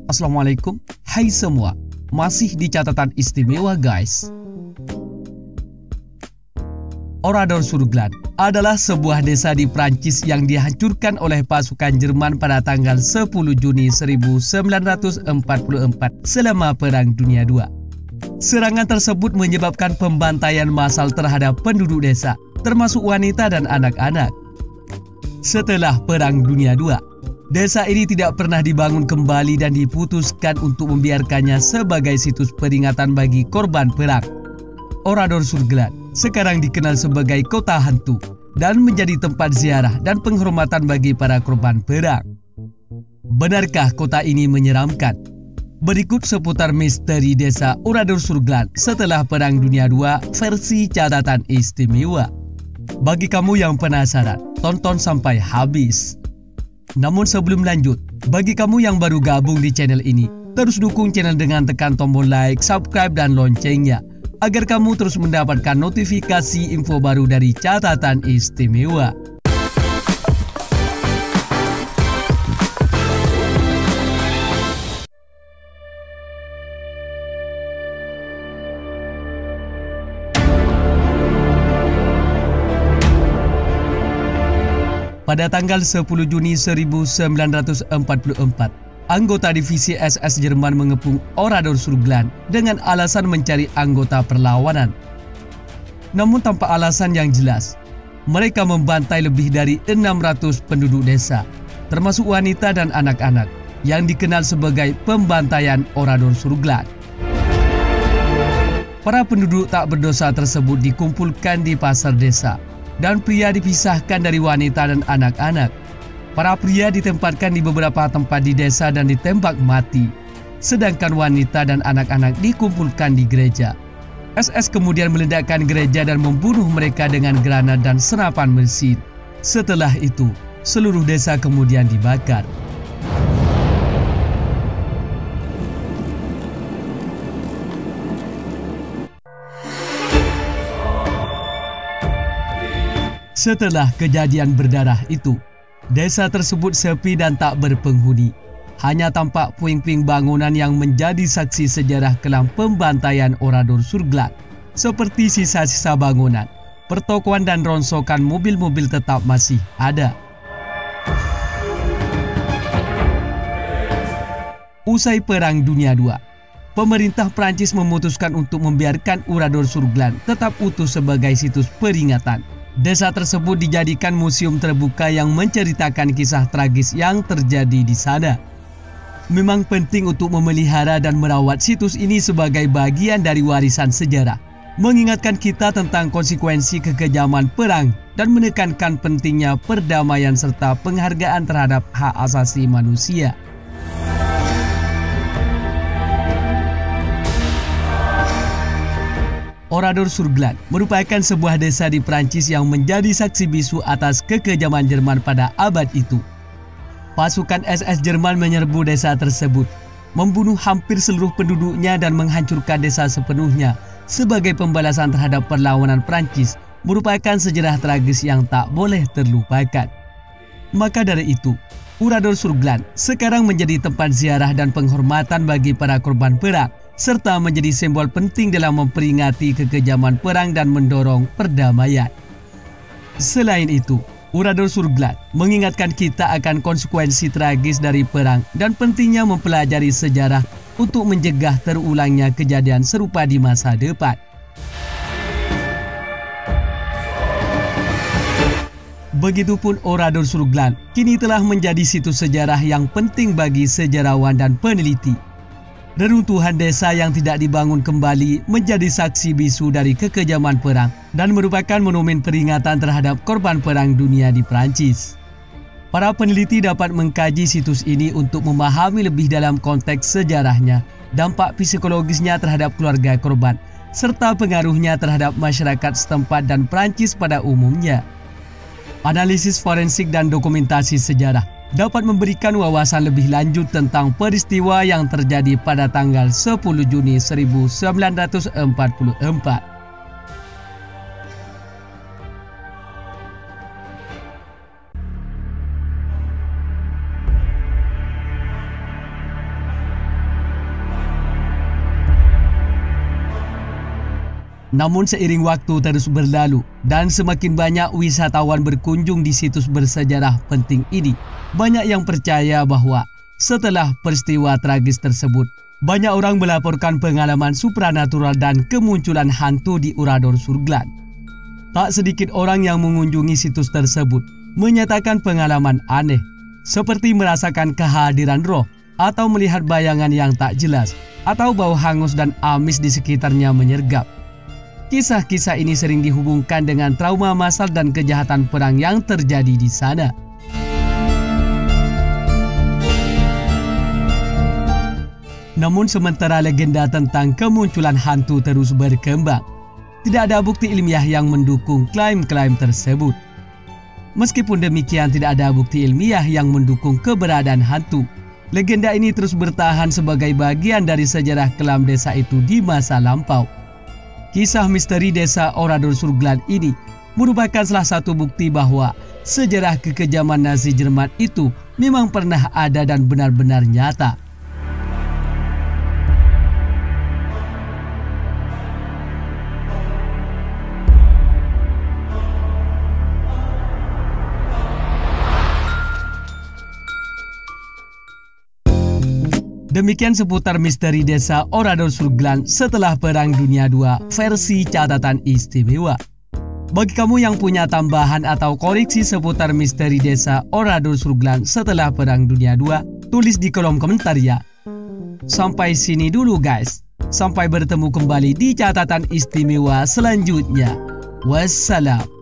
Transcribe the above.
Assalamualaikum, hai semua, masih di catatan istimewa guys. Oradour sur Glane adalah sebuah desa di Prancis yang dihancurkan oleh pasukan Jerman pada tanggal 10 Juni 1944 selama Perang Dunia II. Serangan tersebut menyebabkan pembantaian massal terhadap penduduk desa, termasuk wanita dan anak-anak. Setelah Perang Dunia II, desa ini tidak pernah dibangun kembali dan diputuskan untuk membiarkannya sebagai situs peringatan bagi korban perang. Oradour sur Glane sekarang dikenal sebagai kota hantu dan menjadi tempat ziarah dan penghormatan bagi para korban perang. Benarkah kota ini menyeramkan? Berikut seputar misteri desa Oradour sur Glane setelah Perang Dunia II versi catatan istimewa. Bagi kamu yang penasaran, tonton sampai habis. Namun sebelum lanjut, bagi kamu yang baru gabung di channel ini, terus dukung channel dengan tekan tombol like, subscribe, dan loncengnya, agar kamu terus mendapatkan notifikasi info baru dari catatan istimewa. Pada tanggal 10 Juni 1944, anggota divisi SS Jerman mengepung Oradour sur Glane dengan alasan mencari anggota perlawanan. Namun tanpa alasan yang jelas, mereka membantai lebih dari 600 penduduk desa, termasuk wanita dan anak-anak, yang dikenal sebagai pembantaian Oradour sur Glane. Para penduduk tak berdosa tersebut dikumpulkan di pasar desa, dan pria dipisahkan dari wanita dan anak-anak. Para pria ditempatkan di beberapa tempat di desa dan ditembak mati, sedangkan wanita dan anak-anak dikumpulkan di gereja. SS kemudian meledakkan gereja dan membunuh mereka dengan granat dan senapan mesin. Setelah itu, seluruh desa kemudian dibakar. Setelah kejadian berdarah itu, desa tersebut sepi dan tak berpenghuni. Hanya tampak puing-puing bangunan yang menjadi saksi sejarah kelam pembantaian Oradour sur Glane. Seperti sisa-sisa bangunan, pertokoan dan rongsokan mobil-mobil tetap masih ada. Usai Perang Dunia II, pemerintah Prancis memutuskan untuk membiarkan Oradour sur Glane tetap utuh sebagai situs peringatan. Desa tersebut dijadikan museum terbuka yang menceritakan kisah tragis yang terjadi di sana. Memang penting untuk memelihara dan merawat situs ini sebagai bagian dari warisan sejarah, mengingatkan kita tentang konsekuensi kekejaman perang dan menekankan pentingnya perdamaian serta penghargaan terhadap hak asasi manusia. Oradour sur Glane merupakan sebuah desa di Prancis yang menjadi saksi bisu atas kekejaman Jerman pada abad itu. Pasukan SS Jerman menyerbu desa tersebut, membunuh hampir seluruh penduduknya dan menghancurkan desa sepenuhnya sebagai pembalasan terhadap perlawanan Prancis, merupakan sejarah tragis yang tak boleh terlupakan. Maka dari itu, Oradour sur Glane sekarang menjadi tempat ziarah dan penghormatan bagi para korban perang, serta menjadi simbol penting dalam memperingati kekejaman perang dan mendorong perdamaian. Selain itu, Oradour sur Glane mengingatkan kita akan konsekuensi tragis dari perang dan pentingnya mempelajari sejarah untuk mencegah terulangnya kejadian serupa di masa depan. Begitupun Oradour sur Glane kini telah menjadi situs sejarah yang penting bagi sejarawan dan peneliti. Reruntuhan desa yang tidak dibangun kembali menjadi saksi bisu dari kekejaman perang dan merupakan monumen peringatan terhadap korban Perang Dunia di Prancis. Para peneliti dapat mengkaji situs ini untuk memahami lebih dalam konteks sejarahnya, dampak psikologisnya terhadap keluarga korban, serta pengaruhnya terhadap masyarakat setempat dan Prancis pada umumnya. Analisis forensik dan dokumentasi sejarah dapat memberikan wawasan lebih lanjut tentang peristiwa yang terjadi pada tanggal 10 Juni 1944. Namun seiring waktu terus berlalu dan semakin banyak wisatawan berkunjung di situs bersejarah penting ini, banyak yang percaya bahwa setelah peristiwa tragis tersebut, banyak orang melaporkan pengalaman supranatural dan kemunculan hantu di Oradour sur Glane. Tak sedikit orang yang mengunjungi situs tersebut menyatakan pengalaman aneh, seperti merasakan kehadiran roh atau melihat bayangan yang tak jelas, atau bau hangus dan amis di sekitarnya menyergap. Kisah-kisah ini sering dihubungkan dengan trauma massal dan kejahatan perang yang terjadi di sana. Namun sementara legenda tentang kemunculan hantu terus berkembang, tidak ada bukti ilmiah yang mendukung klaim-klaim tersebut. Meskipun demikian, tidak ada bukti ilmiah yang mendukung keberadaan hantu. Legenda ini terus bertahan sebagai bagian dari sejarah kelam desa itu di masa lampau. Kisah misteri desa Oradour sur Glane ini merupakan salah satu bukti bahwa sejarah kekejaman Nazi Jerman itu memang pernah ada dan benar-benar nyata. Demikian seputar misteri desa Oradour sur Glane setelah Perang Dunia II versi catatan istimewa. Bagi kamu yang punya tambahan atau koreksi seputar misteri desa Oradour sur Glane setelah Perang Dunia II, tulis di kolom komentar ya. Sampai sini dulu guys. Sampai bertemu kembali di catatan istimewa selanjutnya. Wassalam.